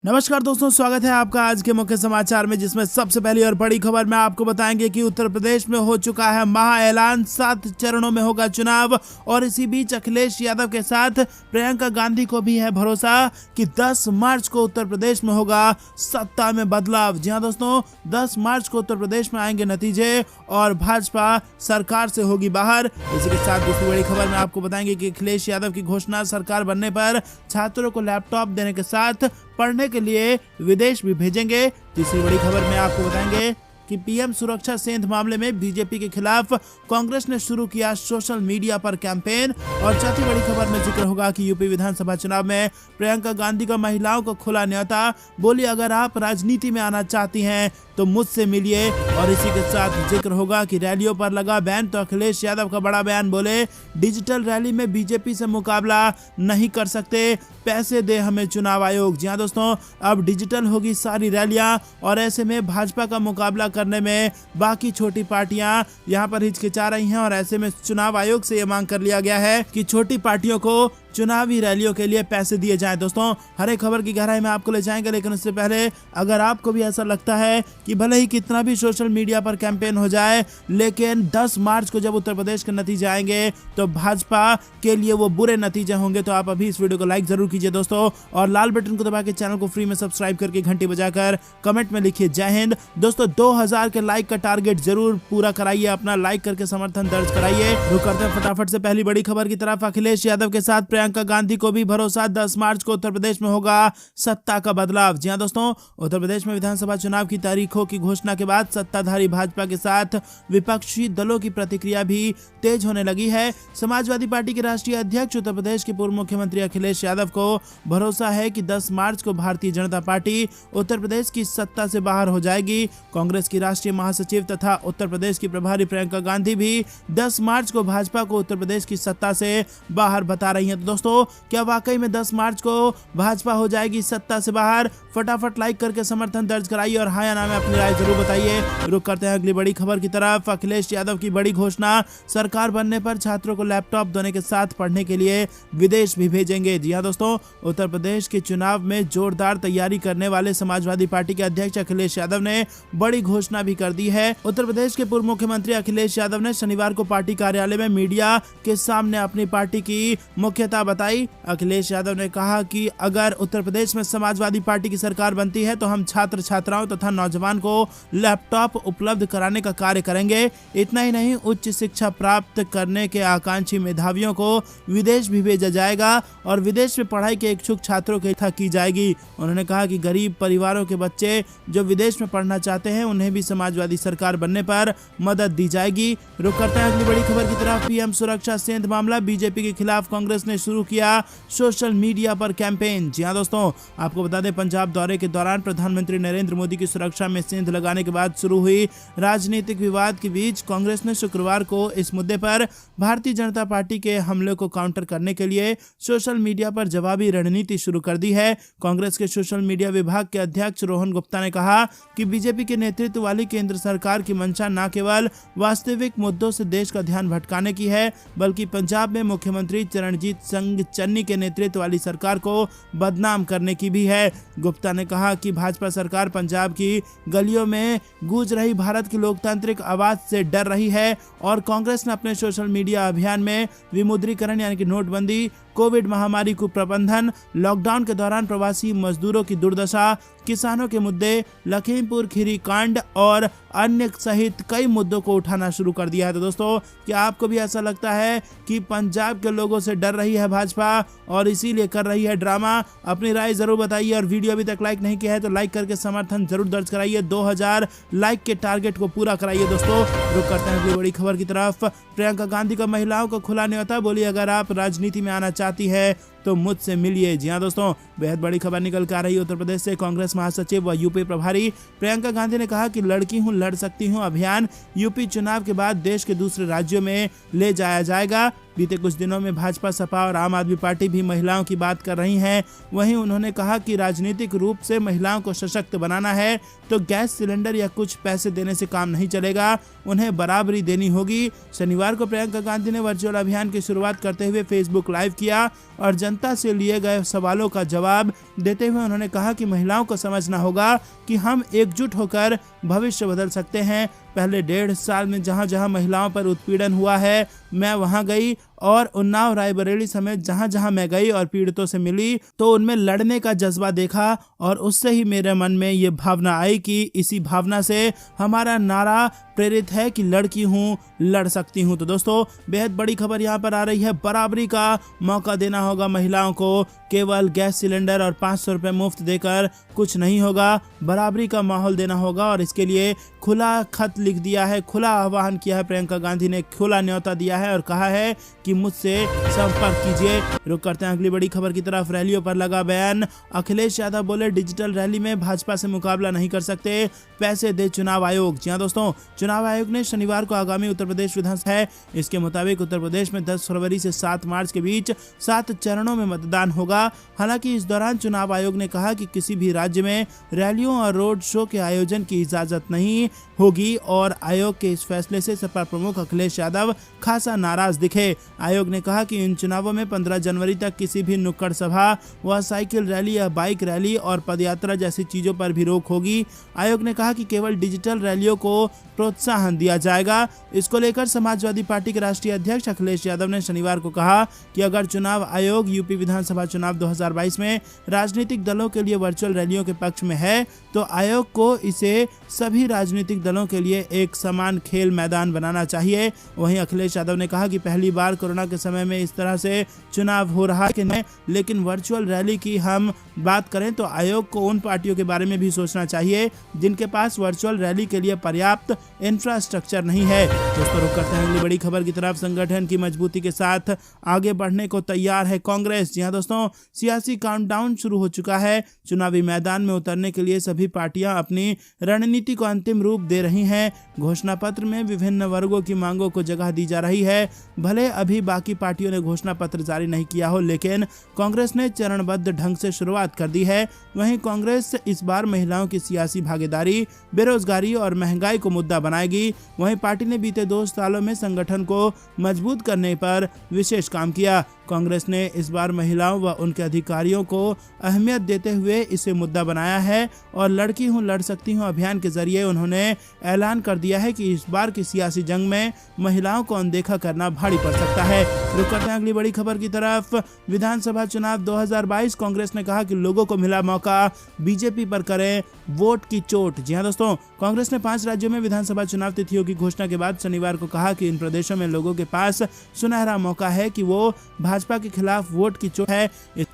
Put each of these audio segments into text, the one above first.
नमस्कार दोस्तों, स्वागत है आपका आज के मुख्य समाचार में, जिसमें सबसे पहली और बड़ी खबर में आपको बताएंगे कि उत्तर प्रदेश में हो चुका है महा ऐलान, 7 चरणों में होगा चुनाव। और इसी बीच अखिलेश यादव के साथ प्रियंका गांधी को भी है भरोसा कि 10 मार्च को उत्तर प्रदेश में होगा सत्ता में बदलाव। जी हां दोस्तों, 10 मार्च को उत्तर प्रदेश में आएंगे नतीजे और भाजपा सरकार से होगी बाहर। इसी के साथ दूसरी बड़ी खबर में आपको बताएंगे कि अखिलेश यादव की घोषणा, सरकार बनने पर छात्रों को लैपटॉप देने के साथ पढ़ने के लिए विदेश भी भेजेंगे। तीसरी बड़ी खबर में आपको बताएंगे कि पीएम सुरक्षा सेंध मामले में बीजेपी के खिलाफ कांग्रेस ने शुरू किया सोशल मीडिया पर कैंपेन। और चौथी बड़ी खबर में जिक्र होगा कि यूपी विधानसभा चुनाव में प्रियंका गांधी का महिलाओं को खुला न्योता, बोली अगर आप राजनीति में आना चाहती हैं तो मुझसे मिलिए। और इसी के साथ जिक्र होगा कि रैलियों पर लगा बैन, तो अखिलेश यादव का बड़ा बयान, बोले डिजिटल रैली में बीजेपी से मुकाबला नहीं कर सकते, पैसे दे हमें चुनाव आयोग। जी हाँ दोस्तों, अब डिजिटल होगी सारी रैलियां और ऐसे में भाजपा का मुकाबला करने में बाकी छोटी पार्टियां यहां पर हिचकिचा रही हैं। और ऐसे में चुनाव आयोग से यह मांग कर लिया गया है कि छोटी पार्टियों को चुनावी रैलियों के लिए पैसे दिए जाएं। दोस्तों, हर एक खबर की गहराई में आपको ले जाएंगे, लेकिन उससे पहले अगर आपको भी ऐसा लगता है कि भले ही कितना भी सोशल मीडिया पर कैंपेन हो जाए, लेकिन 10 मार्च को जब उत्तर प्रदेश के नतीजे आएंगे तो भाजपा के लिए वो बुरे नतीजे होंगे, तो आप अभी इस वीडियो को लाइक जरूर कीजिए दोस्तों, और लाल बटन को दबा के चैनल को फ्री में सब्सक्राइब करके घंटी बजाकर कमेंट में लिखिए जय हिंद। दोस्तों, 2000 के लाइक का टारगेट जरूर पूरा कराइए, अपना लाइक करके समर्थन दर्ज कराइए। रुक करते हैं फटाफट से पहली बड़ी खबर की तरफ। अखिलेश यादव के साथ प्रियंका गांधी को भी भरोसा, 10 मार्च को उत्तर प्रदेश में होगा सत्ता का बदलाव। जी हां दोस्तों, उत्तर प्रदेश में विधानसभा चुनाव की तारीखों की घोषणा के बाद सत्ताधारी भाजपा के साथ विपक्षी दलों की प्रतिक्रिया भी तेज होने लगी है। समाजवादी पार्टी के राष्ट्रीय अध्यक्ष, उत्तर प्रदेश के पूर्व मुख्यमंत्री अखिलेश यादव को भरोसा है कि 10 मार्च को भारतीय जनता पार्टी उत्तर प्रदेश की सत्ता से बाहर हो जाएगी। कांग्रेस की राष्ट्रीय महासचिव तथा उत्तर प्रदेश की प्रभारी प्रियंका गांधी भी 10 मार्च को भाजपा को उत्तर प्रदेश की सत्ता से बाहर बता रही हैं। तो दोस्तों, क्या वाकई में 10 मार्च को भाजपा हो जाएगी सत्ता से बाहर? फटाफट लाइक करके समर्थन दर्ज कराइए और हाँ या ना में अपनी राय जरूर बताइए। रुक करते हैं अगली बड़ी खबर की तरफ। अखिलेश यादव की बड़ी घोषणा, सरकार बनने पर छात्रों को लैपटॉप देने के साथ पढ़ने के लिए विदेश भी भेजेंगे। जी हाँ दोस्तों, उत्तर प्रदेश के चुनाव में जोरदार तैयारी करने वाले समाजवादी पार्टी के अध्यक्ष अखिलेश यादव ने बड़ी घोषणा भी कर दी है। उत्तर प्रदेश के पूर्व मुख्यमंत्री अखिलेश यादव ने शनिवार को पार्टी कार्यालय में मीडिया के सामने अपनी पार्टी की मुख्यता बताई। अखिलेश यादव ने कहा कि अगर उत्तर प्रदेश में समाजवादी पार्टी की सरकार बनती है तो हम छात्र छात्राओं तथा नौजवान को लैपटॉप उपलब्ध कराने का कार्य करेंगे। इतना ही नहीं, उच्च शिक्षा प्राप्त करने के आकांक्षी मेधावियों को विदेश भी भेजा जाएगा और विदेश में पढ़ाई के इच्छुक छात्रों की की जाएगी। उन्होंने कहा कि गरीब परिवारों के बच्चे जो विदेश में पढ़ना चाहते हैं उन्हें भी समाजवादी सरकार बनने पर मदद दी जाएगी। रुक करते हैं अगली बड़ी खबर की तरफ। पीएम सुरक्षा सेंध मामला, बीजेपी के खिलाफ कांग्रेस ने शुरू किया सोशल मीडिया पर कैंपेन। जी हां दोस्तों, आपको बता दें, पंजाब दौरे के दौरान प्रधानमंत्री नरेंद्र मोदी की सुरक्षा में सेंध लगाने के बाद शुरू हुई राजनीतिक विवाद के बीच कांग्रेस ने शुक्रवार को इस मुद्दे पर भारतीय जनता पार्टी के हमले को काउंटर करने के लिए सोशल मीडिया पर जवाबी रणनीति शुरू कर दी है। कांग्रेस के सोशल मीडिया विभाग के अध्यक्ष रोहन गुप्ता ने कहा कि बीजेपी के नेतृत्व वाली केंद्र सरकार की मंशा न केवल वास्तविक मुद्दों से देश का ध्यान भटकाने की है, बल्कि पंजाब में मुख्यमंत्री चरणजीत सिंह चन्नी के नेतृत्व वाली सरकार को बदनाम करने की भी है। गुप्ता ने कहा कि भाजपा सरकार पंजाब की गलियों में गूंज रही भारत की लोकतांत्रिक आवाज से डर रही है और कांग्रेस ने अपने सोशल मीडिया अभियान में विमुद्रीकरण यानी कि नोटबंदी, कोविड महामारी को प्रबंधन, लॉकडाउन के दौरान प्रवासी मजदूरों की दुर्दशा, किसानों के मुद्दे, लखीमपुर खीरी कांड और अन्य सहित कई मुद्दों को उठाना शुरू कर दिया है। तो दोस्तों, क्या आपको भी ऐसा लगता है कि पंजाब के लोगों से डर रही है भाजपा और इसीलिए कर रही है ड्रामा? अपनी राय जरूर बताइए और वीडियो अभी तक लाइक नहीं किया है तो लाइक करके समर्थन जरूर दर्ज कराइए। 2000 लाइक के टारगेट को पूरा कराइए दोस्तों। रुक करते हैं अगली बड़ी खबर की तरफ। प्रियंका गांधी का महिलाओं को खुला न्योता, बोली अगर आप राजनीति में आना चाहती है तो मुझसे मिलिए। जी हां दोस्तों, बेहद बड़ी खबर निकल कर आ रही है उत्तर प्रदेश से। कांग्रेस महासचिव व यूपी प्रभारी प्रियंका गांधी ने कहा कि लड़की हूं लड़ सकती हूं अभियान यूपी चुनाव के बाद देश के दूसरे राज्यों में ले जाया जाएगा। बीते कुछ दिनों में भाजपा, सपा और आम आदमी पार्टी भी महिलाओं की बात कर रही हैं। वहीं उन्होंने कहा कि राजनीतिक रूप से महिलाओं को सशक्त बनाना है तो गैस सिलेंडर या कुछ पैसे देने से काम नहीं चलेगा, उन्हें बराबरी देनी होगी। शनिवार को प्रियंका गांधी ने वर्चुअल अभियान की शुरुआत करते हुए फेसबुक लाइव किया और जनता जनता से लिए गए सवालों का जवाब देते हुए उन्होंने कहा कि महिलाओं को समझना होगा कि हम एकजुट होकर भविष्य बदल सकते हैं। पहले 1.5 साल में जहां जहां महिलाओं पर उत्पीड़न हुआ है, मैं वहां गई और उन्नाव, रायबरेली समेत जहां जहां मैं गई और पीड़ितों से मिली तो उनमें लड़ने का जज्बा देखा और उससे ही मेरे मन में ये भावना आई कि इसी भावना से हमारा नारा प्रेरित है कि लड़की हूँ, लड़ सकती हूँ। तो दोस्तों, बेहद बड़ी खबर यहाँ पर आ रही है। बराबरी का मौका देना होगा महिलाओं को, केवल गैस सिलेंडर और 500 रुपये मुफ्त देकर कुछ नहीं होगा, बराबरी का माहौल देना होगा और इसके लिए खुला खत लिख दिया है, खुला आह्वान किया है। प्रियंका गांधी ने खुला न्योता दिया है और कहा है कि मुझसे संपर्क कीजिए। रुक करते हैं अगली बड़ी खबर की तरफ। रैलियों पर लगा बयान, अखिलेश यादव बोले डिजिटल रैली में भाजपा से मुकाबला नहीं कर सकते, पैसे दे चुनाव आयोग। जी हां दोस्तों, चुनाव आयोग ने शनिवार को आगामी उत्तर प्रदेश विधानसभा है, इसके मुताबिक उत्तर प्रदेश में 10 फरवरी से 7 मार्च के बीच 7 चरणों में मतदान होगा। हालांकि इस दौरान चुनाव आयोग ने कहा कि किसी भी राज्य में रैलियों और रोड शो के आयोजन की इजाजत नहीं होगी और आयोग के इस फैसले से सपा प्रमुख अखिलेश यादव खासा नाराज दिखे। आयोग ने कहा कि इन चुनावों में 15 जनवरी तक किसी भी नुक्कड़ सभा व साइकिल रैली या बाइक रैली और पदयात्रा जैसी चीजों पर भी रोक होगी। आयोग ने कहा कि केवल डिजिटल रैलियों को प्रोत्साहन दिया जाएगा। इसको लेकर समाजवादी पार्टी के राष्ट्रीय अध्यक्ष अखिलेश यादव ने शनिवार को कहा कि अगर चुनाव आयोग यूपी विधानसभा चुनाव 2022 में राजनीतिक दलों के लिए वर्चुअल रैलियों के पक्ष में है तो आयोग को इसे सभी राजनीतिक दलों के लिए एक समान खेल मैदान बनाना चाहिए। वहीं अखिलेश यादव ने कहा कि पहली बार कोरोना के समय में इस तरह से चुनाव हो रहा है, लेकिन वर्चुअल रैली की हम बात करें तो आयोग को उन पार्टियों के बारे में भी सोचना चाहिए जिनके पास वर्चुअल रैली के लिए पर्याप्त इंफ्रास्ट्रक्चर नहीं है। दोस्तों, रुक करते हैं अगली बड़ी खबर की तरफ। संगठन की मजबूती के साथ आगे बढ़ने को तैयार है कांग्रेस। जी हां दोस्तों, सियासी काउंटडाउन शुरू हो चुका है। चुनावी मैदान में उतरने के लिए सभी पार्टियां अपनी रणनीति को अंतिम रूप दे रही हैं। घोषणा पत्र में विभिन्न वर्गों की मांगों को जगह दी जा रही है। भले अभी बाकी पार्टियों ने घोषणा पत्र जारी नहीं किया हो, लेकिन कांग्रेस ने चरणबद्ध ढंग से शुरुआत कर दी है। वहीं कांग्रेस इस बार महिलाओं की सियासी भागीदारी, बेरोजगारी और महंगाई को मुद्दा बनाएगी। वहीं पार्टी ने बीते 2 सालों में संगठन को मजबूत करने पर विशेष काम किया। कांग्रेस ने इस बार महिलाओं व उनके अधिकारियों को अहमियत देते हुए इसे मुद्दा बनाया है और लड़की हूं, लड़ सकती हूं अभियान के जरिए उन्होंने ऐलान कर दिया है कि इस बार की सियासी जंग में महिलाओं को अनदेखा करना भारी पड़ सकता है। रुक करते हैं अगली बड़ी खबर की तरफ। विधानसभा चुनाव 2022, कांग्रेस ने कहा कि लोगों को मिला मौका, बीजेपी पर करें वोट की चोट। जी हां दोस्तों, कांग्रेस ने 5 राज्यों में विधानसभा चुनाव तिथियों की घोषणा के बाद शनिवार को कहा कि इन प्रदेशों में लोगों के पास सुनहरा मौका है कि वो भाजपा के खिलाफ वोट की चोट है,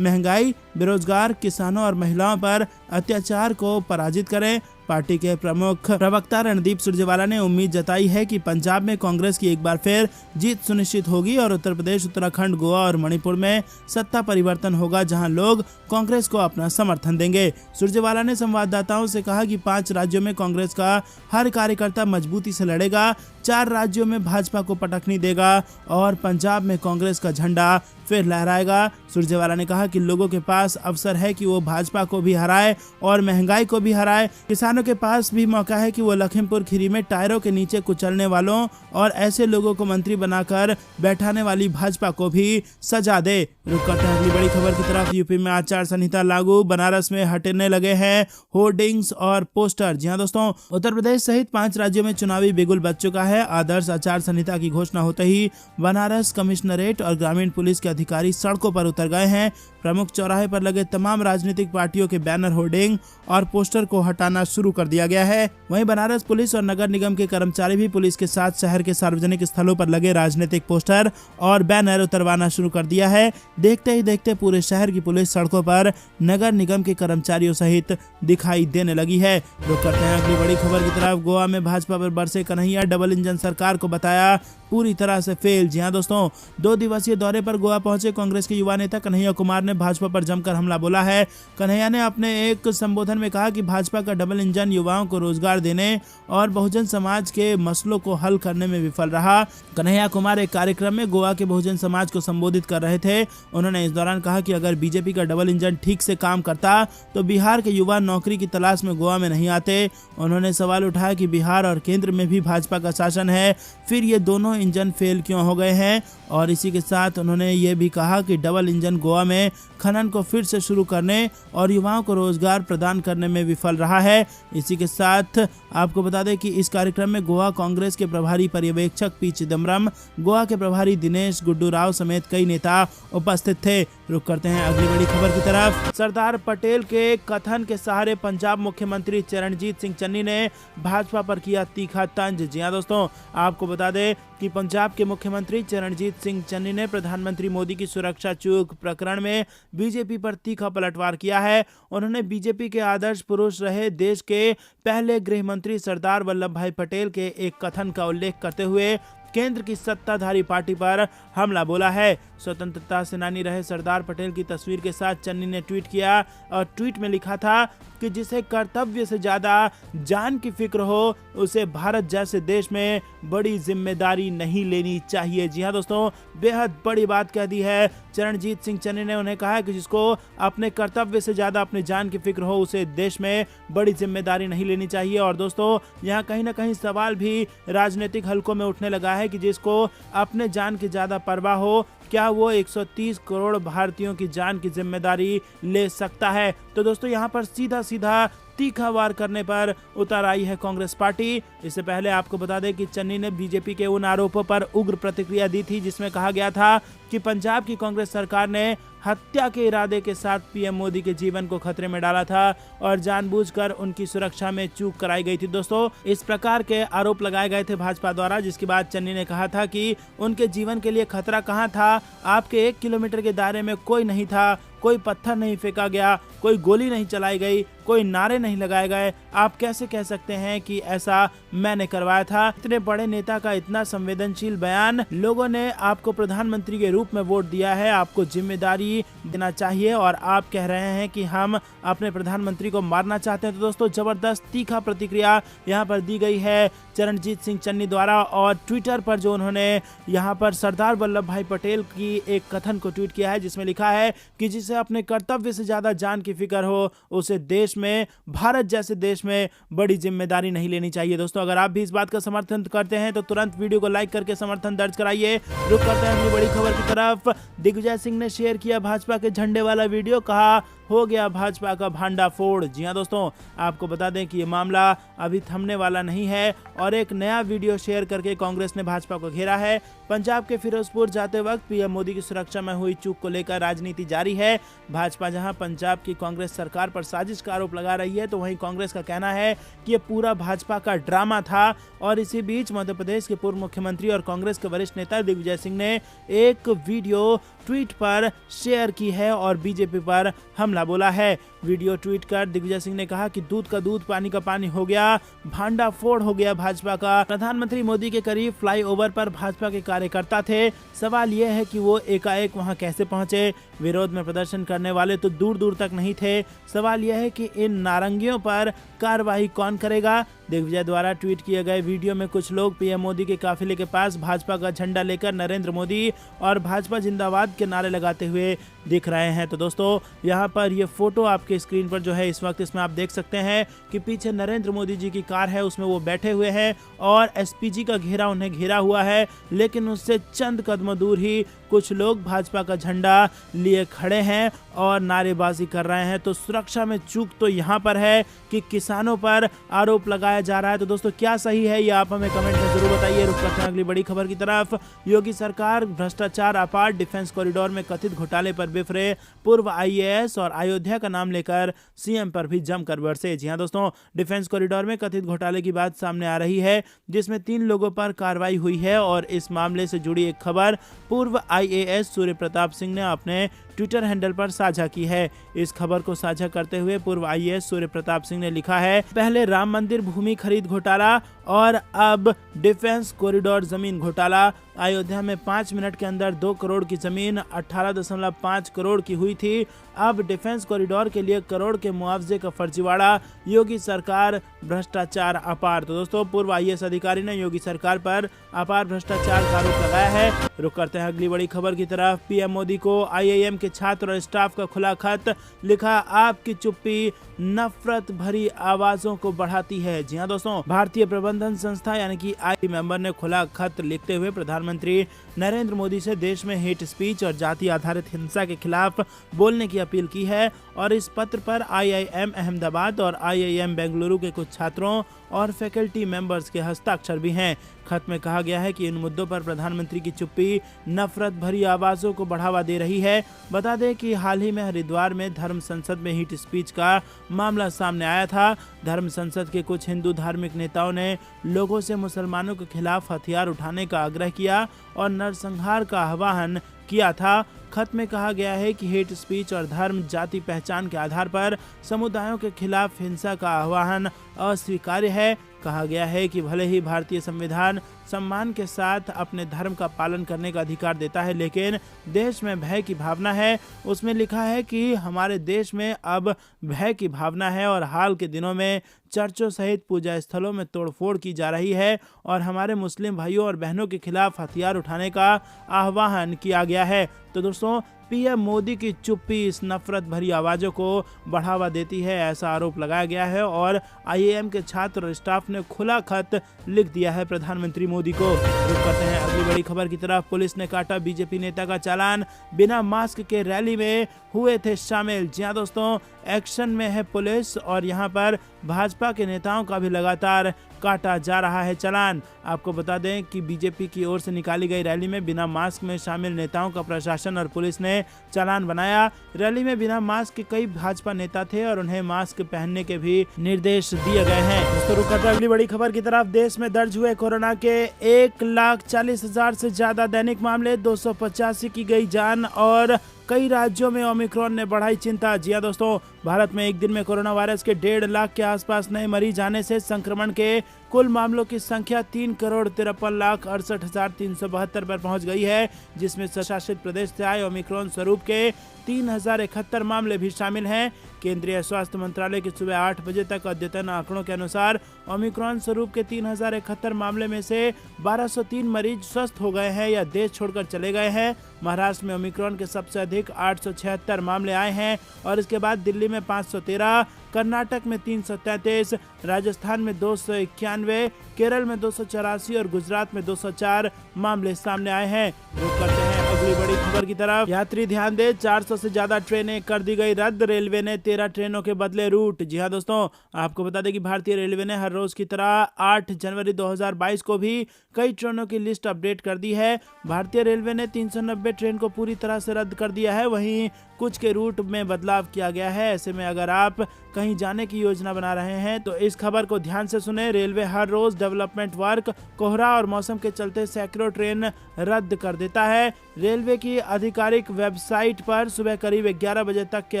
महंगाई, बेरोजगार, किसानों और महिलाओं पर अत्याचार को पराजित करें। पार्टी के प्रमुख प्रवक्ता रणदीप सुरजेवाला ने उम्मीद जताई है कि पंजाब में कांग्रेस की एक बार फिर जीत सुनिश्चित होगी और उत्तर प्रदेश, उत्तराखंड, गोवा और मणिपुर में सत्ता परिवर्तन होगा जहां लोग कांग्रेस को अपना समर्थन देंगे। सुरजेवाला ने संवाददाताओं से कहा कि 5 राज्यों में कांग्रेस का हर कार्यकर्ता मजबूती से लड़ेगा, 4 राज्यों में भाजपा को पटखनी देगा और पंजाब में कांग्रेस का झंडा फिर लहराएगा। सुरजेवाला ने कहा कि लोगों के पास अवसर है कि वो भाजपा को भी हराए और महंगाई को भी हराए। किसानों के पास भी मौका है कि वो लखीमपुर खीरी में टायरों के नीचे कुचलने वालों और ऐसे लोगों को मंत्री बनाकर बैठाने वाली भाजपा को भी सजा दे। रुक करते हैं अगली बड़ी खबर की तरफ। यूपी में आचार संहिता लागू, बनारस में हटने लगे हैं होर्डिंग्स और पोस्टर। जी हां दोस्तों, उत्तर प्रदेश सहित 5 राज्यों में चुनावी बिगुल बज चुका है। आदर्श आचार संहिता की घोषणा होते ही बनारस कमिश्नरेट और ग्रामीण पुलिस के अधिकारी सड़कों पर उतर गए हैं। प्रमुख चौराहे पर लगे तमाम राजनीतिक पार्टियों के बैनर, होर्डिंग और पोस्टर को हटाना शुरू कर दिया गया है। वहीं बनारस पुलिस और नगर निगम के कर्मचारी भी पुलिस के साथ शहर के सार्वजनिक स्थलों पर लगे राजनीतिक पोस्टर और बैनर उतरवाना शुरू कर दिया है। देखते ही देखते पूरे शहर की पुलिस सड़कों पर नगर निगम के कर्मचारियों सहित दिखाई देने लगी है। रुक करते हैं अगली बड़ी खबर की तरफ। गोवा में भाजपा पर बरसे कन्हैया, डबल इंजन सरकार को बताया पूरी तरह से फेल। जी हां दोस्तों, 2 दिवसीय दौरे पर गोवा पहुंचे कांग्रेस के युवा नेता कन्हैया कुमार ने ने भाजपा पर जमकर हमला बोला है। कन्हैया ने अपने एक संबोधन में कहा कि भाजपा का डबल इंजन युवाओं को रोजगार देने और बहुजन समाज के मसलों को हल करने में विफल रहा। कन्हैया कुमार एक कार्यक्रम में गोवा के बहुजन समाज को संबोधित कर रहे थे। उन्होंने इस दौरान कहा कि अगर बीजेपी का डबल इंजन ठीक से काम करता तो बिहार के युवा नौकरी की तलाश में गोवा में नहीं आते। उन्होंने सवाल उठाया कि बिहार और केंद्र में भी भाजपा का शासन है, फिर ये दोनों इंजन फेल क्यों हो गए हैं। और इसी के साथ उन्होंने ये भी कहा कि डबल इंजन गोवा में खनन को फिर से शुरू करने और युवाओं को रोजगार प्रदान करने में विफल रहा है। इसी के साथ आपको बता दें कि इस कार्यक्रम में गोवा कांग्रेस के प्रभारी पर्यवेक्षक पी चिदम्बरम, गोवा के प्रभारी दिनेश गुड्डू राव समेत कई नेता उपस्थित थे। रुक करते हैं अगली बड़ी खबर की तरफ। सरदार पटेल के कथन के सहारे पंजाब मुख्यमंत्री चरणजीत सिंह चन्नी ने भाजपा पर किया तीखा तंज। जी हां दोस्तों, आपको बता दें कि पंजाब के मुख्यमंत्री चरणजीत सिंह चन्नी ने प्रधानमंत्री मोदी की सुरक्षा चूक प्रकरण में बीजेपी पर तीखा पलटवार किया है। उन्होंने बीजेपी के आदर्श पुरुष रहे देश के पहले गृह मंत्री सरदार वल्लभ भाई पटेल के एक कथन का उल्लेख करते हुए केंद्र की सत्ताधारी पार्टी पर हमला बोला है। स्वतंत्रता सेनानी रहे सरदार पटेल की तस्वीर के साथ चन्नी ने ट्वीट किया और ट्वीट में लिखा था कि जिसे कर्तव्य से ज्यादा जान की फिक्र हो उसे भारत जैसे देश में बड़ी जिम्मेदारी नहीं लेनी चाहिए। जी हां दोस्तों, बेहद बड़ी बात कह दी है चरणजीत सिंह चन्नी ने। उन्हें कहा है कि जिसको अपने कर्तव्य से ज्यादा अपने जान की फिक्र हो उसे देश में बड़ी जिम्मेदारी नहीं लेनी चाहिए। और दोस्तों, यहाँ कहीं ना कहीं सवाल भी राजनीतिक हलकों में उठने लगा है कि जिसको अपने जान की ज्यादा परवाह हो, क्या वो 130 करोड़ भारतीयों की जान की जिम्मेदारी ले सकता है। तो दोस्तों, यहाँ पर सीधा सीधा तीखा वार करने पर उतर आई है कांग्रेस पार्टी। इससे पहले आपको बता दें कि चन्नी ने बीजेपी के उन आरोपों पर उग्र प्रतिक्रिया दी थी जिसमें कहा गया था कि पंजाब की कांग्रेस सरकार ने हत्या के इरादे के साथ पीएम मोदी के जीवन को खतरे में डाला था और जानबूझकर उनकी सुरक्षा में चूक कराई गई थी। दोस्तों, इस प्रकार के आरोप लगाए गए थे भाजपा द्वारा, जिसके बाद चन्नी ने कहा था कि उनके जीवन के लिए खतरा कहां था, आपके 1 किलोमीटर के दायरे में कोई नहीं था, कोई पत्थर नहीं फेंका गया, कोई गोली नहीं चलाई गई, कोई नारे नहीं लगाए गए। आप कैसे कह सकते हैं कि ऐसा मैंने करवाया था। इतने बड़े नेता का इतना संवेदनशील बयान, लोगों ने आपको प्रधानमंत्री के रूप में वोट दिया है, आपको जिम्मेदारी देना चाहिए और आप कह रहे हैं कि हम अपने प्रधानमंत्री को मारना चाहते हैं। तो दोस्तों, जबरदस्त तीखा प्रतिक्रिया यहाँ पर दी गई है चरणजीत सिंह चन्नी द्वारा। और ट्विटर पर जो उन्होंने यहाँ पर सरदार वल्लभ भाई पटेल की एक कथन को ट्वीट किया है जिसमें लिखा है कि जिसे अपने कर्तव्य से ज्यादा जान की फिक्र हो उसे देश में, भारत जैसे देश में बड़ी जिम्मेदारी नहीं लेनी चाहिए। दोस्तों, अगर आप भी इस बात का समर्थन करते हैं तो तुरंत वीडियो को लाइक करके समर्थन दर्ज कराइए। रुक करते हैं अगली बड़ी खबर की तरफ। दिग्विजय सिंह ने शेयर किया भाजपा के झंडे वाला वीडियो, कहा हो गया भाजपा का भांडा फोड़। जी हां दोस्तों, आपको बता दें कि ये मामला अभी थमने वाला नहीं है और एक नया वीडियो शेयर करके कांग्रेस ने भाजपा को घेरा है। पंजाब के फिरोजपुर जाते वक्त पीएम मोदी की सुरक्षा में हुई चूक को लेकर राजनीति जारी है। भाजपा जहां पंजाब की कांग्रेस सरकार पर साजिश का आरोप लगा रही है, तो वहीं कांग्रेस का कहना है कि ये पूरा भाजपा का ड्रामा था। और इसी बीच मध्य प्रदेश के पूर्व मुख्यमंत्री और कांग्रेस के वरिष्ठ नेता दिग्विजय सिंह ने एक वीडियो ट्वीट पर शेयर की है और बीजेपी पर हमला बोला है। वीडियो ट्वीट कर दिग्विजय सिंह ने कहा कि दूध का दूध पानी का पानी हो गया, भांडा फोड़ हो गया भाजपा का। प्रधानमंत्री मोदी के करीब फ्लाईओवर पर भाजपा के कार्यकर्ता थे, सवाल यह है कि वो एकाएक वहां कैसे पहुंचे। विरोध में प्रदर्शन करने वाले तो दूर दूर तक नहीं थे। सवाल यह है कि इन नारंगियों पर कार्रवाई कौन करेगा। दिग्विजय द्वारा ट्वीट किए गए वीडियो में कुछ लोग पीएम मोदी के काफिले के पास भाजपा का झंडा लेकर नरेंद्र मोदी और भाजपा जिंदाबाद के नारे लगाते हुए दिख रहे हैं। तो दोस्तों, यहाँ पर ये फोटो आपके स्क्रीन पर जो है इस वक्त, इसमें आप देख सकते हैं कि पीछे नरेंद्र मोदी जी की कार है, उसमें वो बैठे हुए हैं और एसपीजी का घेरा उन्हें घेरा हुआ है। लेकिन उससे चंद कदम दूर ही कुछ लोग भाजपा का झंडा लिए खड़े हैं और नारेबाजी कर रहे हैं। तो सुरक्षा में चूक तो यहाँ पर है कि किसानों पर आरोप लगाया जा रहा है। तो दोस्तों, क्या सही है ये आप हमें कमेंट में जरूर बताइए। रुक करते हैं अगली बड़ी खबर की तरफ। योगी सरकार भ्रष्टाचार अपार, डिफेंस कॉरिडोर में कथित घोटाले पर बिफरे पूर्व आईएएस और अयोध्या का नाम लेकर सीएम पर भी जमकर बरसे। जी हां दोस्तों, डिफेंस कॉरिडोर में कथित घोटाले की बात सामने आ रही है जिसमें 3 लोगों पर कार्रवाई हुई है और इस मामले से जुड़ी एक खबर पूर्व आईएएस सूर्य प्रताप सिंह ने अपने ट्विटर हैंडल पर साझा की है। इस खबर को साझा करते हुए पूर्व IAS सूर्य प्रताप सिंह ने लिखा है, पहले राम मंदिर भूमि खरीद घोटाला और अब डिफेंस कॉरिडोर जमीन घोटाला। अयोध्या में 5 मिनट के अंदर 2 करोड़ की जमीन 18.5 करोड़ की हुई थी। अब डिफेंस कॉरिडोर के लिए करोड़ के मुआवजे का फर्जीवाड़ा, योगी सरकार भ्रष्टाचार अपार। तो दोस्तों, पूर्व IAS अधिकारी ने योगी सरकार पर अपार भ्रष्टाचार का आरोप लगाया है। रुक करते हैं अगली बड़ी खबर की तरफ। PM मोदी को IIM के छात्र और स्टाफ का खुला खत, लिखा आपकी चुप्पी नफरत भरी आवाजों को बढ़ाती है। जी हाँ दोस्तों, भारतीय प्रबंधन संस्था यानी कि आई मेंबर ने खुला खत लिखते हुए प्रधानमंत्री नरेंद्र मोदी से देश में हेट स्पीच और जाति आधारित हिंसा के खिलाफ बोलने की अपील की है। और इस पत्र पर IIM अहमदाबाद और IIM बेंगलुरु के कुछ छात्रों और फैकल्टी मेंबर्स के हस्ताक्षर भी हैं। खत में कहा गया है कि इन मुद्दों पर प्रधानमंत्री की चुप्पी नफरत भरी आवाजों को बढ़ावा दे रही है। बता दें कि हाल ही में हरिद्वार में धर्म संसद में हेट स्पीच का मामला सामने आया था। धर्म संसद के कुछ हिंदू धार्मिक नेताओं ने लोगों से मुसलमानों के खिलाफ हथियार उठाने का आग्रह किया और नरसंहार का आह्वान किया था। खत में कहा गया है कि हेट स्पीच और धर्म जाति पहचान के आधार पर समुदायों के खिलाफ हिंसा का आह्वान अस्वीकार्य है। कहा गया है कि भले ही भारतीय संविधान सम्मान के साथ अपने धर्म का पालन करने का अधिकार देता है, लेकिन देश में भय की भावना है। उसमें लिखा है कि हमारे देश में अब भय की भावना है और हाल के दिनों में चर्चों सहित पूजा स्थलों में तोड़फोड़ की जा रही है और हमारे मुस्लिम भाइयों और बहनों के खिलाफ हथियार उठाने का आह्वान किया गया है। तो दोस्तों, PM मोदी की चुप्पी इस नफरत भरी आवाजों को बढ़ावा देती है, ऐसा आरोप लगाया गया है और IIM के छात्र और स्टाफ ने खुला खत लिख दिया है प्रधानमंत्री मोदी को। रुक करते हैं अगली बड़ी खबर की तरफ। पुलिस ने काटा BJP नेता का चालान, बिना मास्क के रैली में हुए थे शामिल। जी हाँ दोस्तों, एक्शन में है पुलिस और यहाँ पर भाजपा के नेताओं का भी लगातार काटा जा रहा है चालान। आपको बता दें कि BJP की ओर से निकाली गई रैली में बिना मास्क में शामिल नेताओं का प्रशासन और पुलिस ने चालान बनाया। रैली में बिना मास्क के कई भाजपा नेता थे और उन्हें मास्क पहनने के भी निर्देश दिए गए हैं। दोस्तों, रुक करते हैं अगली बड़ी खबर की तरफ। देश में दर्ज हुए कोरोना के 1,40,000 से ज्यादा दैनिक मामले, 285 की गई जान और कई राज्यों में ओमिक्रॉन ने बढ़ाई चिंता। जी हां दोस्तों, भारत में एक दिन में कोरोना वायरस के 1.5 लाख के आसपास नए मरीज आने से संक्रमण के कुल मामलों की संख्या 3,53,68,372 पर पहुंच गई है, जिसमें शासित प्रदेश से आए ओमिक्रॉन स्वरूप के 3,071 मामले भी शामिल हैं। केंद्रीय स्वास्थ्य मंत्रालय के सुबह 8 बजे तक अद्यतन आंकड़ों के अनुसार ओमिक्रॉन स्वरूप के 3,071 मामले में से 1,203 मरीज स्वस्थ हो गए हैं या देश छोड़कर चले गए हैं। महाराष्ट्र में ओमिक्रॉन के सबसे अधिक 876 मामले आए हैं और इसके बाद दिल्ली में 513, कर्नाटक में 333, राजस्थान में 291, केरल में 284 और गुजरात में 204 मामले सामने आए हैं। रुक करते हैं अगली बड़ी खबर की तरफ। यात्री ध्यान दें, 400 से ज्यादा ट्रेनें कर दी गई रद्द, रेलवे ने 13 ट्रेनों के बदले रूट। जी हाँ दोस्तों, आपको बता दें कि भारतीय रेलवे ने हर रोज की तरह 8 जनवरी 2022 को भी कई ट्रेनों की लिस्ट अपडेट कर दी है। भारतीय रेलवे ने 390 ट्रेन को पूरी तरह से रद्द कर दिया है, वहीं कुछ के रूट में बदलाव किया गया है। ऐसे में अगर आप कहीं जाने की योजना बना रहे हैं तो इस खबर को ध्यान से सुने। रेलवे हर रोज डेवलपमेंट वर्क, कोहरा और मौसम के चलते सैकड़ों ट्रेन रद्द कर देता है। रेलवे की आधिकारिक वेबसाइट पर सुबह करीब 11 बजे तक के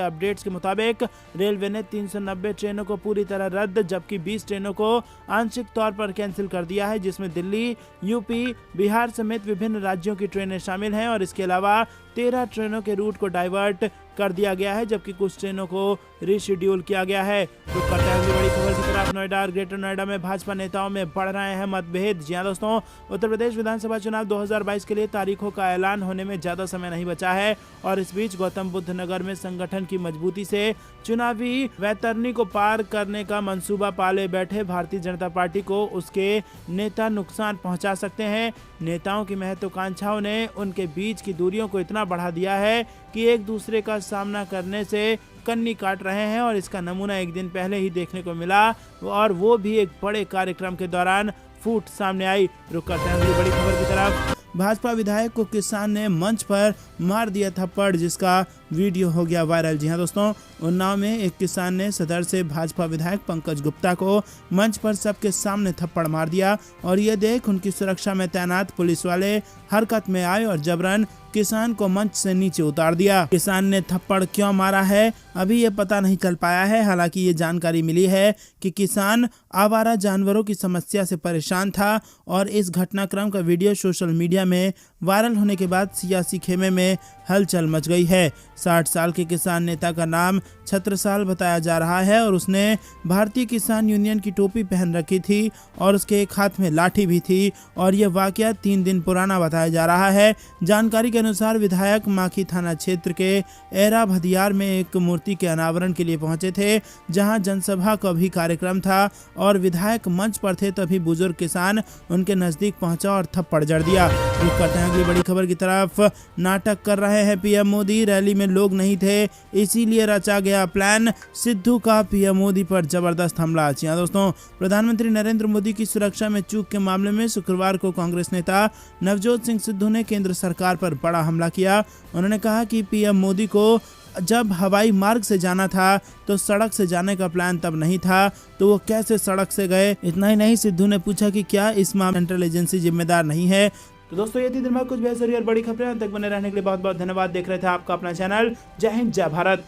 अपडेट्स के मुताबिक रेलवे ने 390 ट्रेनों को पूरी तरह रद्द, जबकि 20 ट्रेनों को आंशिक तौर पर कैंसिल कर दिया है, जिसमें दिल्ली, यूपी, बिहार समेत विभिन्न राज्यों की ट्रेनें शामिल हैं और इसके अलावा 13 ट्रेनों के रूट को डाइवर्ट कर दिया गया है, जबकि कुछ ट्रेनों को रीशेड्यूल किया गया है। तो करते हैं अगली बड़ी खबर की तरफ। नोएडा और ग्रेटर नोएडा में भाजपा नेताओं में बढ़ रहे हैं मतभेद। जी हां दोस्तों, उत्तर प्रदेश विधानसभा चुनाव 2022 के लिए तारीखों का ऐलान होने में ज्यादा समय नहीं बचा है और इस बीच गौतम बुद्ध नगर में संगठन की मजबूती से चुनावी वैतरणी को पार करने का मंसूबा पाले बैठे भारतीय जनता पार्टी को उसके नेता नुकसान पहुंचा सकते हैं। नेताओं की महत्वाकांक्षाओं ने उनके बीच की दूरियों को इतना बढ़ा दिया है कि एक दूसरे का सामना करने से कन्नी काट रहे हैं और इसका नमूना एक दिन पहले ही देखने को मिला और वो भी एक बड़े कार्यक्रम के दौरान फूट सामने आई। रुक करते हैं अगली बड़ी खबर की तरफ। भाजपा विधायक को किसान ने मंच पर मार दिया थप्पड़, जिसका वीडियो हो गया वायरल। जी हाँ दोस्तों, उन्नाव में एक किसान ने सदर से भाजपा विधायक पंकज गुप्ता को मंच पर सबके सामने थप्पड़ मार दिया और ये देख उनकी सुरक्षा में तैनात पुलिस वाले हरकत में आए और जबरन किसान को मंच से नीचे उतार दिया। किसान ने थप्पड़ क्यों मारा है अभी ये पता नहीं चल पाया है। हालांकि ये जानकारी मिली है कि किसान आवारा जानवरों की समस्या से परेशान था और इस घटनाक्रम का वीडियो सोशल मीडिया में वायरल होने के बाद सियासी खेमे में हलचल मच गई है। 60 साल के किसान नेता का नाम छत्रसाल बताया जा रहा है और उसने भारतीय किसान यूनियन की टोपी पहन रखी थी और उसके एक हाथ में लाठी भी थी और यह वाकया 3 दिन पुराना बताया जा रहा है। जानकारी के अनुसार विधायक माखी थाना क्षेत्र के एरा भदियार में एक मूर्ति के अनावरण के लिए पहुंचे थे, जहां जनसभा का भी कार्यक्रम था और विधायक मंच पर थे। तभी बुजुर्ग किसान उनके नजदीक पहुंचा और थप्पड़ जड़ दिया। रुक करते हैं अगली बड़ी खबर की तरफ। नाटक कर रहे हैं पीएम मोदी, रैली में लोग नहीं थे इसीलिए रचा गया प्लान। सिद्धू का पीएम मोदी पर जबरदस्त हमला। जी हां दोस्तों, प्रधानमंत्री नरेंद्र मोदी की सुरक्षा में चूक के मामले में शुक्रवार को कांग्रेस नेता नवजोत सिंह सिद्धू ने केंद्र सरकार पर बड़ा हमला किया। उन्होंने कहा कि पीएम मोदी को जब हवाई मार्ग से जाना था तो सड़क से जाने का प्लान तब नहीं था, तो वो कैसे सड़क से गए। इतना ही नहीं, सिद्धू ने पूछा कि क्या इस मामले सेंट्रल एजेंसी जिम्मेदार नहीं है। तो दोस्तों ये थी दिन में कुछ बेहतरीन और बड़ी खबरें। तक बने रहने के लिए बहुत बहुत धन्यवाद। देख रहे थे आपका अपना चैनल जय हिंद जय भारत।